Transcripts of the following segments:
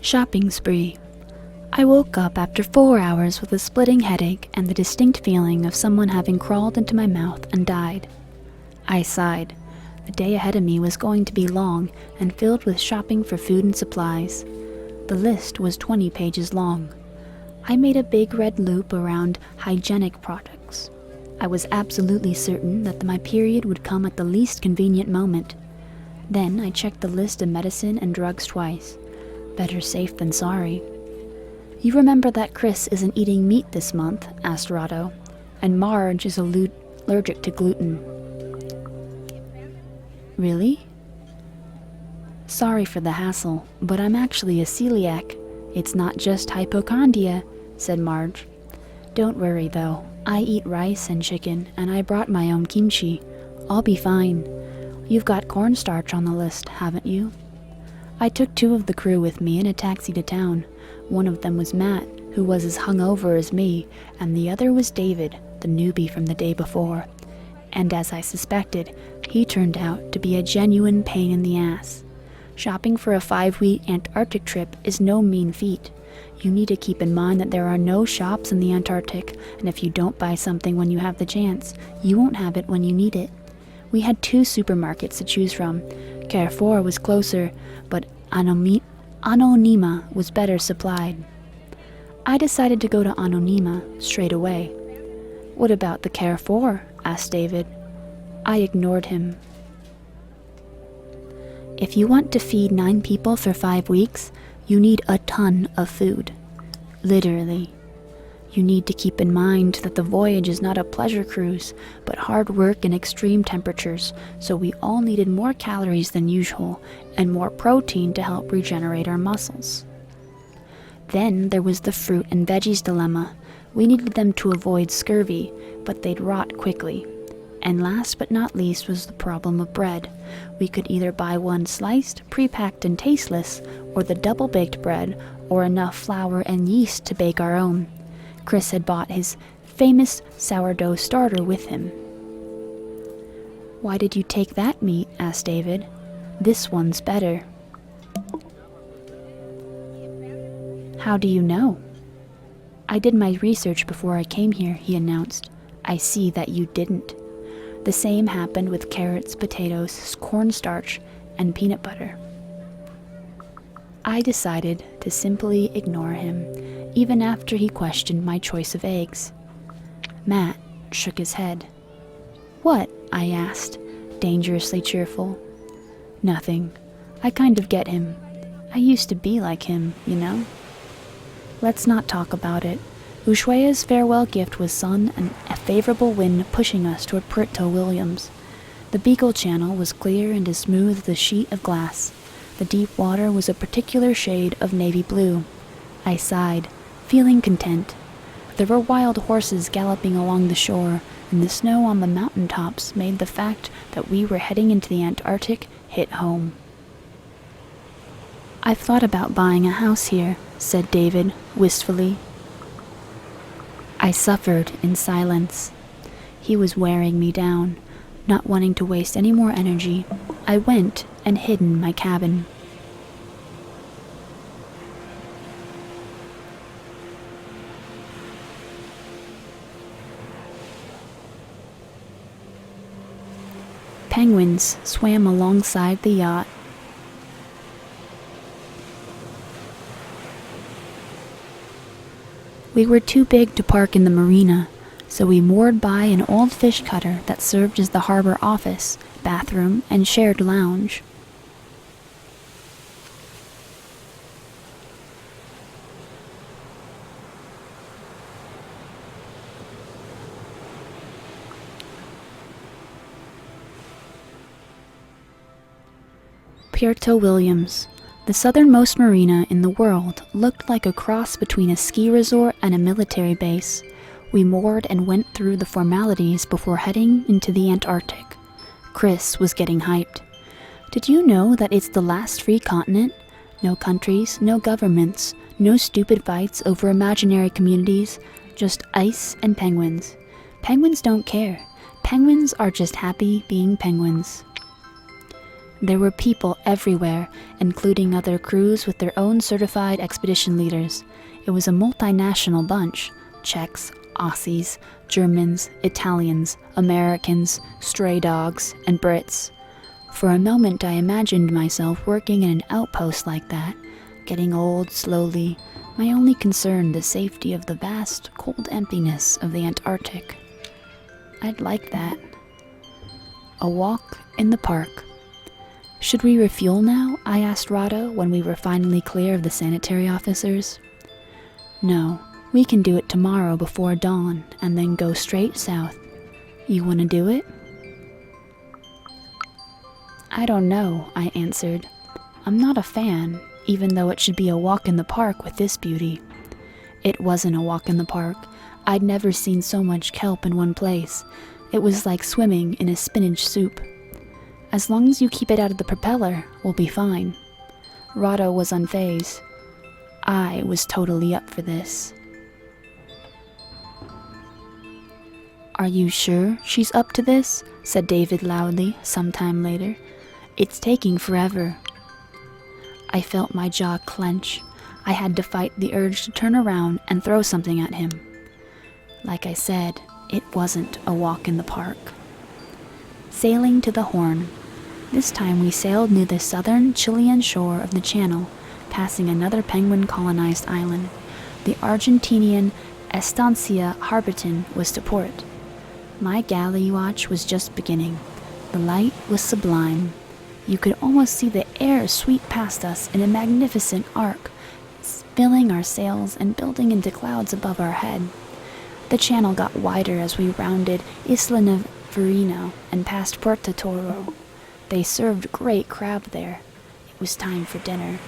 Shopping spree. I woke up after 4 hours with a splitting headache and the distinct feeling of someone having crawled into my mouth and died. I sighed. The day ahead of me was going to be long and filled with shopping for food and supplies. The list was 20 pages long. I made a big red loop around hygienic products. I was absolutely certain that my period would come at the least convenient moment. Then I checked the list of medicine and drugs twice. Better safe than sorry. "You remember that Chris isn't eating meat this month?" asked Rotto. "And Marge is allergic to gluten." "Really?" "Sorry for the hassle, but I'm actually a celiac. It's not just hypochondria," said Marge. "Don't worry though, I eat rice and chicken, and I brought my own kimchi. I'll be fine. You've got cornstarch on the list, haven't you?" I took 2 of the crew with me in a taxi to town. One of them was Matt, who was as hungover as me, and the other was David, the newbie from the day before. And as I suspected, he turned out to be a genuine pain in the ass. Shopping for a 5-week Antarctic trip is no mean feat. You need to keep in mind that there are no shops in the Antarctic, and if you don't buy something when you have the chance, you won't have it when you need it. We had 2 supermarkets to choose from. Carrefour was closer, but Anonyma was better supplied. I decided to go to Anonyma straight away. "What about the Carrefour?" asked David. I ignored him. "If you want to feed 9 people for 5 weeks, you need a ton of food. Literally. You need to keep in mind that the voyage is not a pleasure cruise, but hard work in extreme temperatures, so we all needed more calories than usual, and more protein to help regenerate our muscles. Then there was the fruit and veggies dilemma. We needed them to avoid scurvy, but they'd rot quickly. And last but not least was the problem of bread. We could either buy one sliced, pre-packed and tasteless, or the double-baked bread, or enough flour and yeast to bake our own. Chris had bought his famous sourdough starter with him. "Why did you take that meat?" asked David. "This one's better." "How do you know?" "I did my research before I came here," he announced. "I see that you didn't." The same happened with carrots, potatoes, cornstarch, and peanut butter. I decided to simply ignore him, even after he questioned my choice of eggs. Matt shook his head. "What?" I asked, dangerously cheerful. "Nothing. I kind of get him. I used to be like him, you know." "Let's not talk about it." Ushuaia's farewell gift was sun and a favorable wind pushing us toward Puerto Williams. The Beagle Channel was clear and as smooth as a sheet of glass. The deep water was a particular shade of navy blue. I sighed, feeling content. There were wild horses galloping along the shore, and the snow on the mountain tops made the fact that we were heading into the Antarctic hit home. "I've thought about buying a house here," said David, wistfully. I suffered in silence. He was wearing me down. Not wanting to waste any more energy, I went and hid in my cabin. Penguins swam alongside the yacht. We were too big to park in the marina, so we moored by an old fish cutter that served as the harbor office, bathroom, and shared lounge. Puerto Williams, the southernmost marina in the world, looked like a cross between a ski resort and a military base. We moored and went through the formalities before heading into the Antarctic. Chris was getting hyped. "Did you know that it's the last free continent? No countries, no governments, no stupid fights over imaginary communities, just ice and penguins. Penguins don't care. Penguins are just happy being penguins." There were people everywhere, including other crews with their own certified expedition leaders. It was a multinational bunch: Czechs, Aussies, Germans, Italians, Americans, stray dogs, and Brits. For a moment I imagined myself working in an outpost like that, getting old slowly, my only concern the safety of the vast, cold emptiness of the Antarctic. I'd like that. A walk in the park. Should we refuel now? I asked Rado when we were finally clear of the sanitary officers. No, we can do it tomorrow before dawn and then go straight south. You want to do it? I don't know, I answered. I'm not a fan, even though it should be a walk in the park with this beauty. It wasn't a walk in the park. I'd never seen so much kelp in one place. It was like swimming in a spinach soup. As long as you keep it out of the propeller, we'll be fine. Rado was unfazed. I was totally up for this. Are you sure she's up to this? Said David loudly, sometime later. It's taking forever. I felt my jaw clench. I had to fight the urge to turn around and throw something at him. Like I said, it wasn't a walk in the park. Sailing to the Horn. This time we sailed near the southern Chilean shore of the channel, passing another penguin-colonized island. The Argentinian Estancia Harberton was to port. My galley watch was just beginning. The light was sublime. You could almost see the air sweep past us in a magnificent arc, filling our sails and building into clouds above our head. The channel got wider as we rounded Isla Navarino and passed Puerto Toro. They served great crab there. It was time for dinner.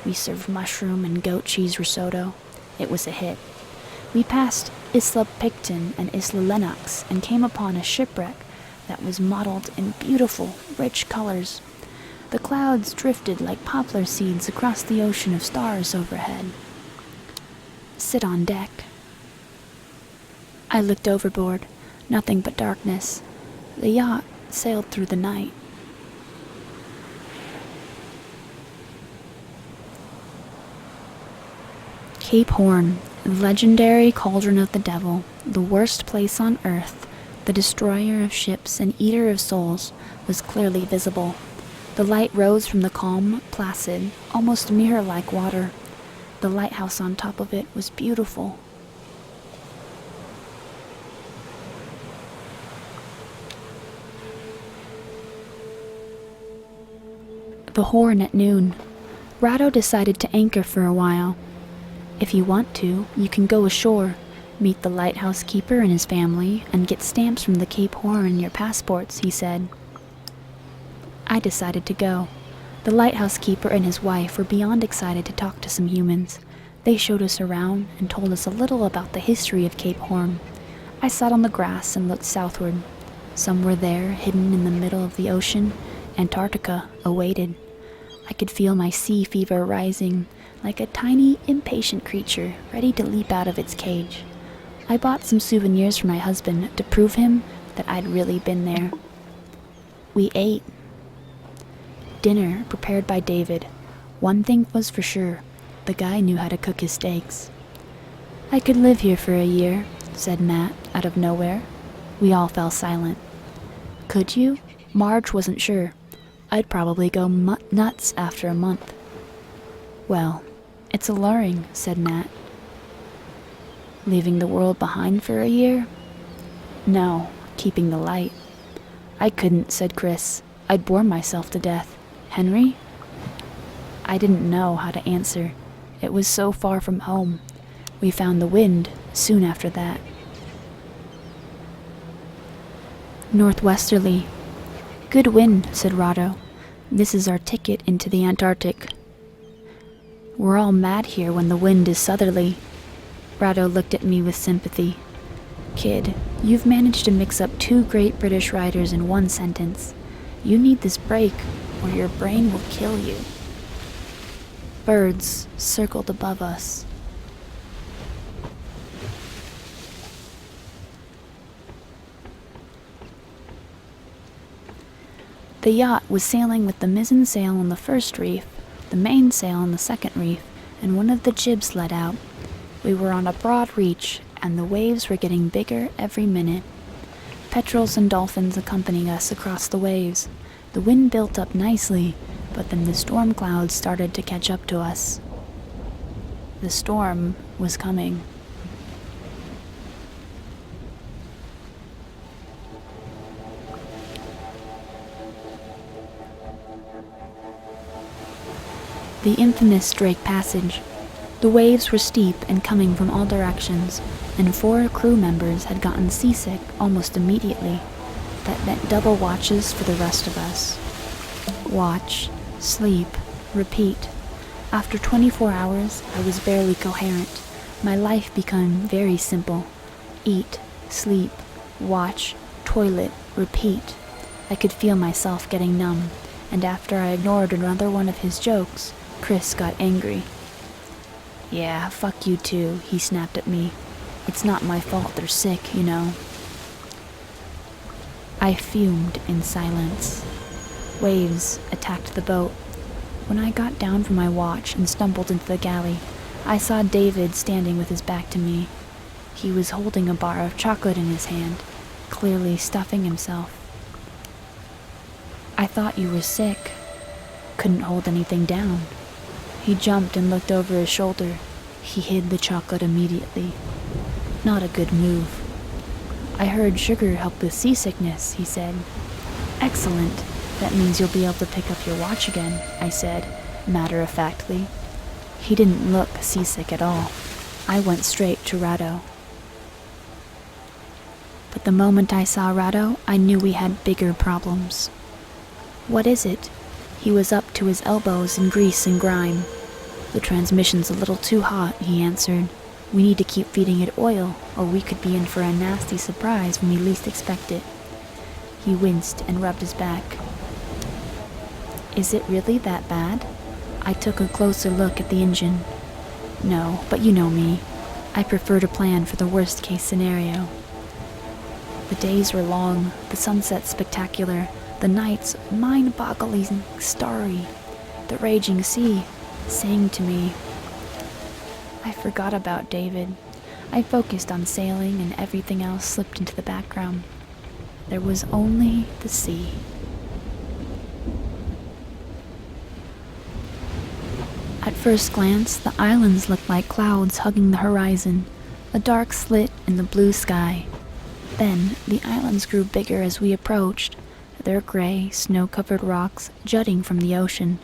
We served mushroom and goat cheese risotto. It was a hit. We passed Isla Picton and Isla Lennox and came upon a shipwreck that was mottled in beautiful, rich colors. The clouds drifted like poplar seeds across the ocean of stars overhead. Sit on deck. I looked overboard. Nothing but darkness. The yacht sailed through the night. Cape Horn, the legendary cauldron of the devil, the worst place on earth, the destroyer of ships and eater of souls, was clearly visible. The light rose from the calm, placid, almost mirror-like water. The lighthouse on top of it was beautiful. The Horn at noon. Rado decided to anchor for a while. If you want to, you can go ashore, meet the lighthouse keeper and his family, and get stamps from the Cape Horn in your passports, he said. I decided to go. The lighthouse keeper and his wife were beyond excited to talk to some humans. They showed us around and told us a little about the history of Cape Horn. I sat on the grass and looked southward. Somewhere there, hidden in the middle of the ocean, Antarctica awaited. I could feel my sea fever rising, like a tiny, impatient creature ready to leap out of its cage. I bought some souvenirs for my husband to prove him that I'd really been there. We ate. Dinner prepared by David. One thing was for sure, the guy knew how to cook his steaks. I could live here for a year, said Matt, out of nowhere. We all fell silent. Could you? Marge wasn't sure. I'd probably go nuts after a month. Well, it's alluring, said Matt. Leaving the world behind for a year? No, keeping the light. I couldn't, said Chris. I'd bore myself to death. Henry? I didn't know how to answer. It was so far from home. We found the wind soon after that. Northwesterly. Good wind, said Rado. This is our ticket into the Antarctic. We're all mad here when the wind is southerly. Rado looked at me with sympathy. Kid, you've managed to mix up two great British writers in one sentence. You need this break, or your brain will kill you. Birds circled above us. The yacht was sailing with the mizzen sail on the first reef, the mainsail on the second reef, and one of the jibs let out. We were on a broad reach, and the waves were getting bigger every minute. Petrels and dolphins accompanying us across the waves. The wind built up nicely, but then the storm clouds started to catch up to us. The storm was coming. The infamous Drake Passage. The waves were steep and coming from all directions, and 4 crew members had gotten seasick almost immediately. That meant double watches for the rest of us. Watch, sleep, repeat. After 24 hours, I was barely coherent. My life became very simple. Eat, sleep, watch, toilet, repeat. I could feel myself getting numb, and after I ignored another one of his jokes, Chris got angry. "Yeah, fuck you too," he snapped at me. "It's not my fault they're sick, you know." I fumed in silence. Waves attacked the boat. When I got down from my watch and stumbled into the galley, I saw David standing with his back to me. He was holding a bar of chocolate in his hand, clearly stuffing himself. "I thought you were sick." Couldn't hold anything down. He jumped and looked over his shoulder. He hid the chocolate immediately. Not a good move. "I heard sugar helped with seasickness," he said. "Excellent. That means you'll be able to pick up your watch again," I said, matter-of-factly. He didn't look seasick at all. I went straight to Rado. But the moment I saw Rado, I knew we had bigger problems. "What is it?" He was up to his elbows in grease and grime. "The transmission's a little too hot," he answered. "We need to keep feeding it oil, or we could be in for a nasty surprise when we least expect it." He winced and rubbed his back. "Is it really that bad?" I took a closer look at the engine. "No, but you know me. I prefer to plan for the worst-case scenario." The days were long, the sunsets spectacular, the nights mind-bogglingly starry. The raging sea sang to me. I forgot about David. I focused on sailing, and everything else slipped into the background. There was only the sea. At first glance, the islands looked like clouds hugging the horizon, a dark slit in the blue sky. Then, the islands grew bigger as we approached, their gray, snow-covered rocks jutting from the ocean.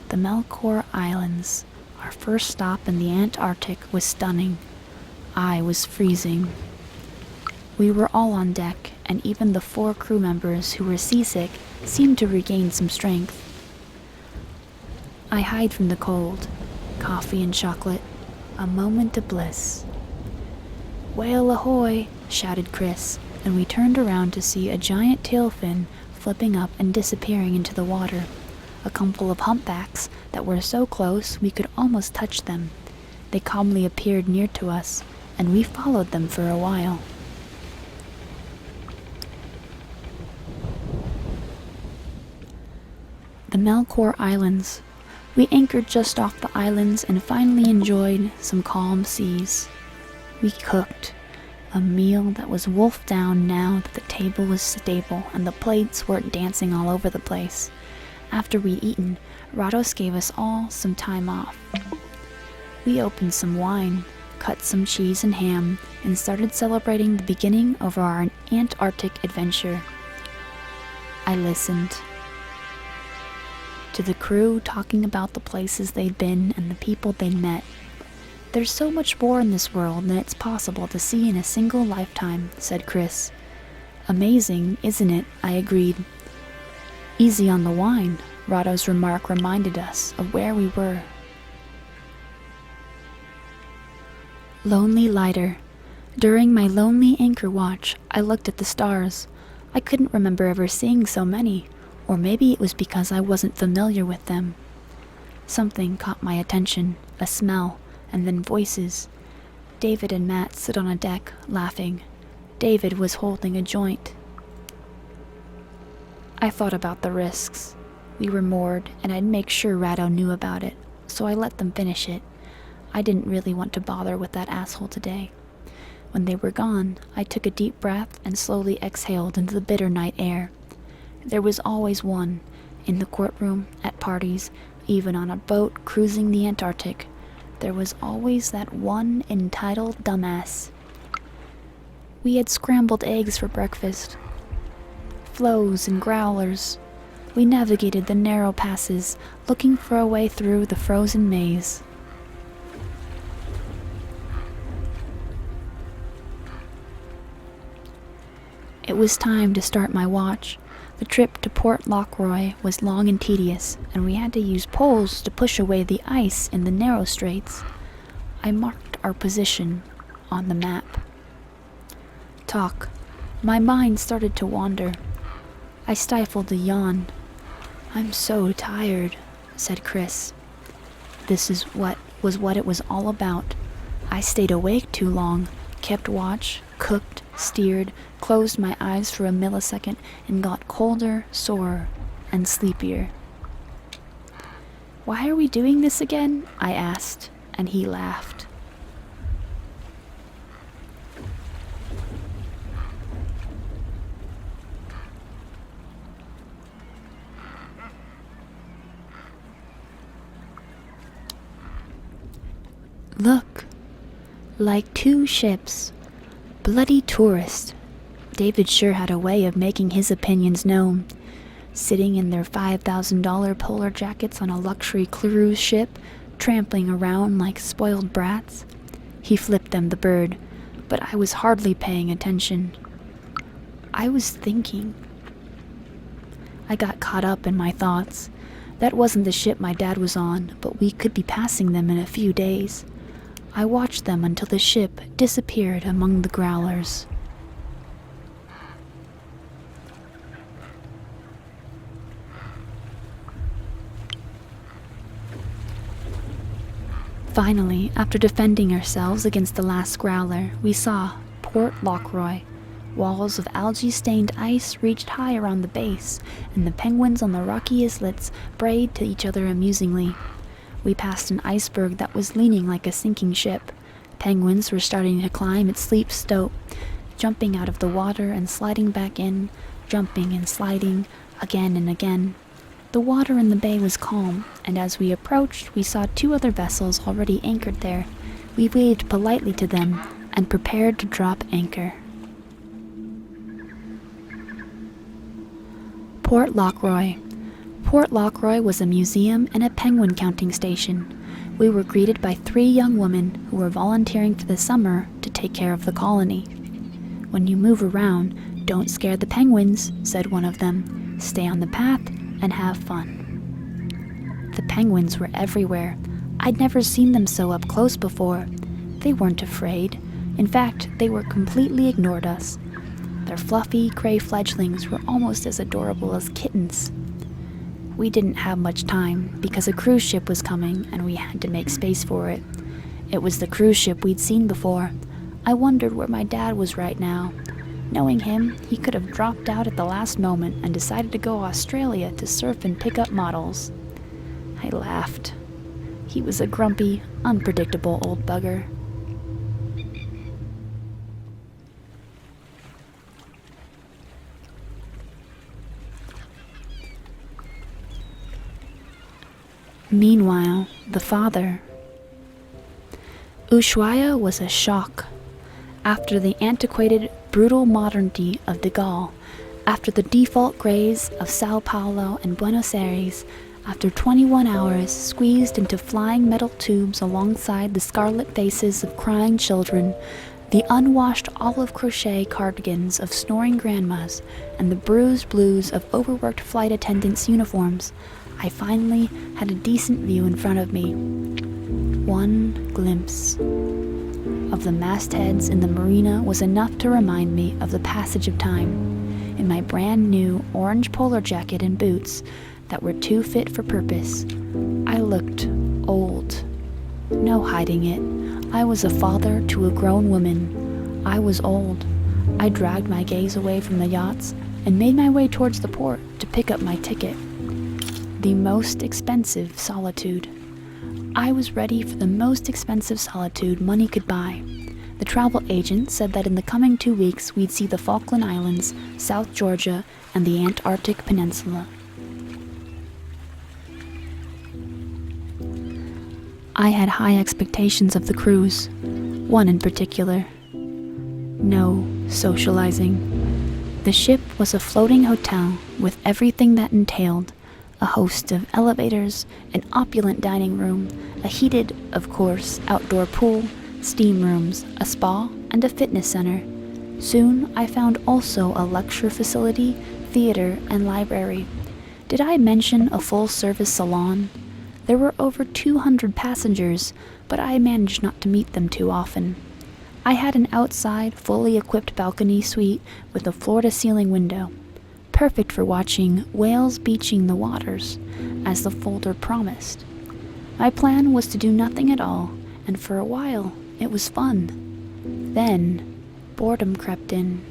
The Melkor Islands. Our first stop in the Antarctic was stunning. I was freezing. We were all on deck, and even the 4 crew members who were seasick seemed to regain some strength. I hide from the cold. Coffee and chocolate. A moment of bliss. "Whale ahoy!" shouted Chris, and we turned around to see a giant tailfin flipping up and disappearing into the water. A couple of humpbacks that were so close we could almost touch them. They calmly appeared near to us, and we followed them for a while. The Melkor Islands. We anchored just off the islands and finally enjoyed some calm seas. We cooked. A meal that was wolfed down now that the table was stable and the plates weren't dancing all over the place. After we'd eaten, Rados gave us all some time off. We opened some wine, cut some cheese and ham, and started celebrating the beginning of our Antarctic adventure. I listened to the crew talking about the places they'd been and the people they'd met. "There's so much more in this world than it's possible to see in a single lifetime," said Chris. "Amazing, isn't it?" I agreed. "Easy on the wine," Rado's remark reminded us of where we were. Lonely lighter. During my lonely anchor watch, I looked at the stars. I couldn't remember ever seeing so many, or maybe it was because I wasn't familiar with them. Something caught my attention, a smell, and then voices. David and Matt stood on a deck, laughing. David was holding a joint. I thought about the risks. We were moored, and I'd make sure Rado knew about it, so I let them finish it. I didn't really want to bother with that asshole today. When they were gone, I took a deep breath and slowly exhaled into the bitter night air. There was always one, in the courtroom, at parties, even on a boat cruising the Antarctic. There was always that one entitled dumbass. We had scrambled eggs for breakfast, floes and growlers. We navigated the narrow passes, looking for a way through the frozen maze. It was time to start my watch. The trip to Port Lockroy was long and tedious, and we had to use poles to push away the ice in the narrow straits. I marked our position on the map. Talk. My mind started to wander. I stifled a yawn. "I'm so tired," said Chris. This was what it was all about. I stayed awake too long, kept watch, cooked, steered, closed my eyes for a millisecond, and got colder, sorer, and sleepier. "Why are we doing this again?" I asked, and he laughed. "Look, like two ships. Bloody tourists." David sure had a way of making his opinions known. Sitting in their $5,000 polar jackets on a luxury cruise ship, trampling around like spoiled brats. He flipped them the bird, but I was hardly paying attention. I was thinking. I got caught up in my thoughts. That wasn't the ship my dad was on, but we could be passing them in a few days. I watched them until the ship disappeared among the growlers. Finally, after defending ourselves against the last growler, we saw Port Lockroy. Walls of algae-stained ice reached high around the base, and the penguins on the rocky islets brayed to each other amusingly. We passed an iceberg that was leaning like a sinking ship. Penguins were starting to climb its steep slope, jumping out of the water and sliding back in, jumping and sliding, again and again. The water in the bay was calm, and as we approached, we saw two other vessels already anchored there. We waved politely to them and prepared to drop anchor. Port Lockroy. Port Lockroy was a museum and a penguin counting station. We were greeted by 3 young women who were volunteering for the summer to take care of the colony. "When you move around, don't scare the penguins," said one of them. "Stay on the path and have fun." The penguins were everywhere. I'd never seen them so up close before. They weren't afraid. In fact, they were completely ignored us. Their fluffy, gray fledglings were almost as adorable as kittens. We didn't have much time because a cruise ship was coming and we had to make space for it. It was the cruise ship we'd seen before. I wondered where my dad was right now. Knowing him, he could have dropped out at the last moment and decided to go to Australia to surf and pick up models. I laughed. He was a grumpy, unpredictable old bugger. Meanwhile, the father. Ushuaia was a shock. After the antiquated, brutal modernity of de Gaulle, after the default grays of Sao Paulo and Buenos Aires, after 21 hours squeezed into flying metal tubes alongside the scarlet faces of crying children, the unwashed olive crochet cardigans of snoring grandmas, and the bruised blues of overworked flight attendants' uniforms, I finally had a decent view in front of me. One glimpse of the mastheads in the marina was enough to remind me of the passage of time. In my brand new orange polar jacket and boots that were too fit for purpose, I looked old. No hiding it. I was a father to a grown woman. I was old. I dragged my gaze away from the yachts and made my way towards the port to pick up my ticket. The most expensive solitude. I was ready for the most expensive solitude money could buy. The travel agent said that in the coming 2 weeks we'd see the Falkland Islands, South Georgia, and the Antarctic Peninsula. I had high expectations of the cruise, one in particular. No socializing. The ship was a floating hotel with everything that entailed: a host of elevators, an opulent dining room, a heated, of course, outdoor pool, steam rooms, a spa, and a fitness center. Soon I found also a lecture facility, theater, and library. Did I mention a full-service salon? There were over 200 passengers, but I managed not to meet them too often. I had an outside, fully equipped balcony suite with a floor-to-ceiling window, perfect for watching whales beaching the waters, as the folder promised. My plan was to do nothing at all, and for a while, it was fun. Then, boredom crept in.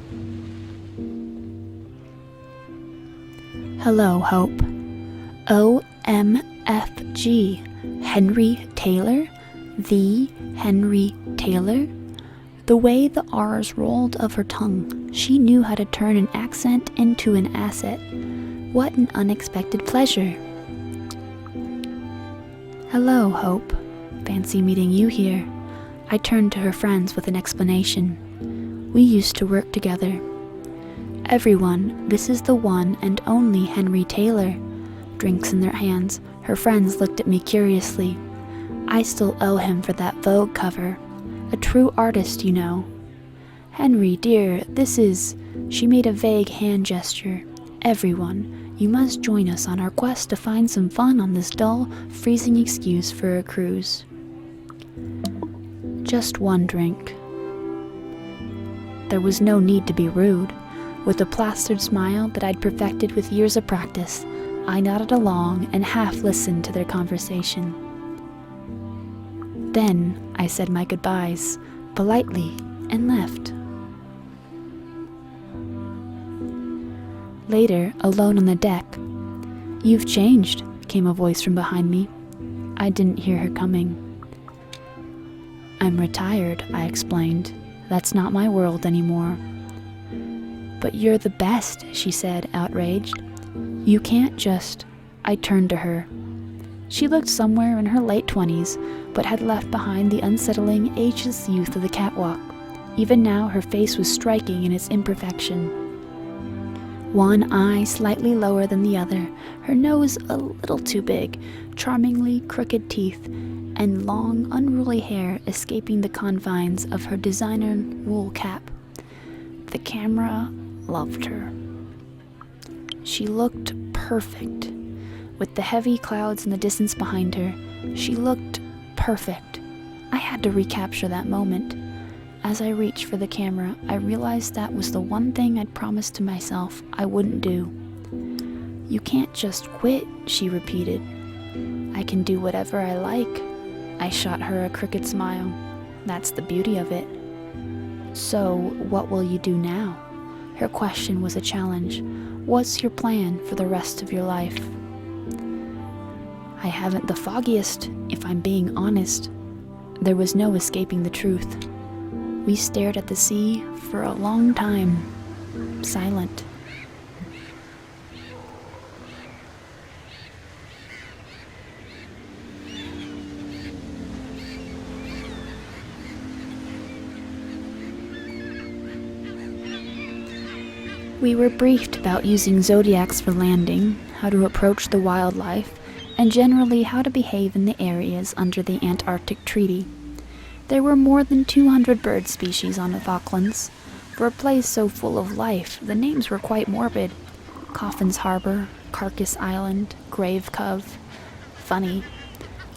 Hello, Hope. OMFG. Henry Taylor? The Henry Taylor? The way the R's rolled of her tongue, she knew how to turn an accent into an asset. What an unexpected pleasure. Hello, Hope. Fancy meeting you here. I turned to her friends with an explanation. We used to work together. Everyone, this is the one and only Henry Taylor. Drinks in their hands, her friends looked at me curiously. I still owe him for that Vogue cover. A true artist, you know. Henry, dear, this is... She made a vague hand gesture. Everyone, you must join us on our quest to find some fun on this dull, freezing excuse for a cruise. Just one drink. There was no need to be rude. With a plastered smile that I'd perfected with years of practice, I nodded along and half listened to their conversation. Then I said my goodbyes, politely, and left. Later, alone on the deck, "You've changed," came a voice from behind me. I didn't hear her coming. "I'm retired," I explained. "That's not my world anymore." "But you're the best," she said, outraged. "You can't just..." I turned to her. She looked somewhere in her late 20s, but had left behind the unsettling, ageless youth of the catwalk. Even now, her face was striking in its imperfection. One eye slightly lower than the other, her nose a little too big, charmingly crooked teeth, and long, unruly hair escaping the confines of her designer wool cap. The camera loved her. She looked perfect. With the heavy clouds in the distance behind her, she looked perfect. I had to recapture that moment. As I reached for the camera, I realized that was the one thing I'd promised to myself I wouldn't do. "You can't just quit," she repeated. "I can do whatever I like." I shot her a crooked smile. That's the beauty of it. "So, what will you do now?" Her question was a challenge. "What's your plan for the rest of your life?" I haven't the foggiest, if I'm being honest. There was no escaping the truth. We stared at the sea for a long time, silent. We were briefed about using zodiacs for landing, how to approach the wildlife, and generally how to behave in the areas under the Antarctic Treaty. There were more than 200 bird species on the Falklands. For a place so full of life, the names were quite morbid. Coffin's Harbor, Carcass Island, Grave Cove. Funny.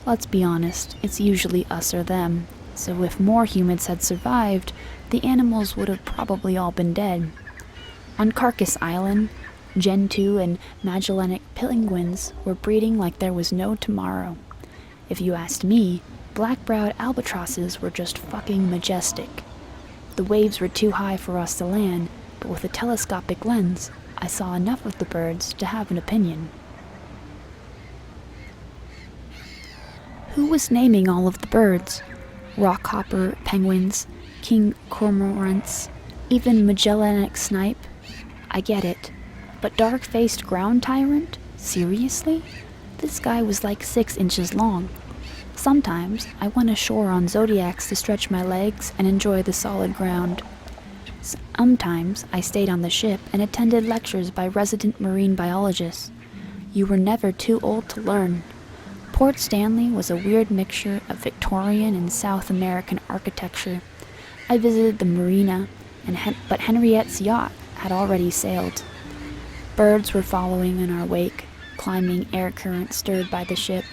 Let's be honest, it's usually us or them, so if more humans had survived, the animals would have probably all been dead. On Carcass Island, Gentoo and Magellanic penguins were breeding like there was no tomorrow. If you asked me, black-browed albatrosses were just fucking majestic. The waves were too high for us to land, but with a telescopic lens, I saw enough of the birds to have an opinion. Who was naming all of the birds? Rockhopper penguins, king cormorants, even Magellanic snipe? I get it. But dark-faced ground tyrant? Seriously? This guy was like 6 inches long. Sometimes I went ashore on zodiacs to stretch my legs and enjoy the solid ground. Sometimes I stayed on the ship and attended lectures by resident marine biologists. You were never too old to learn. Port Stanley was a weird mixture of Victorian and South American architecture. I visited the marina, but Henrietta's yacht had already sailed. Birds were following in our wake, climbing air currents stirred by the ship.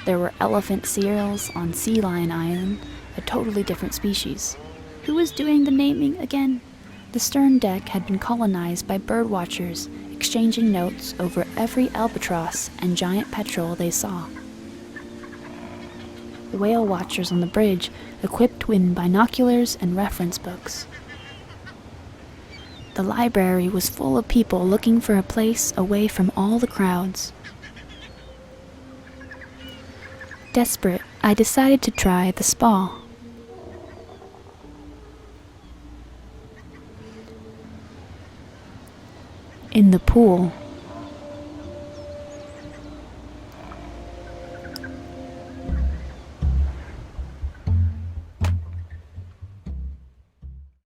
There were elephant seals on Sea Lion Island, a totally different species. Who was doing the naming again? The stern deck had been colonized by bird watchers, exchanging notes over every albatross and giant petrel they saw. Whale watchers on the bridge, equipped with binoculars and reference books. The library was full of people looking for a place away from all the crowds. Desperate, I decided to try the spa. In the pool,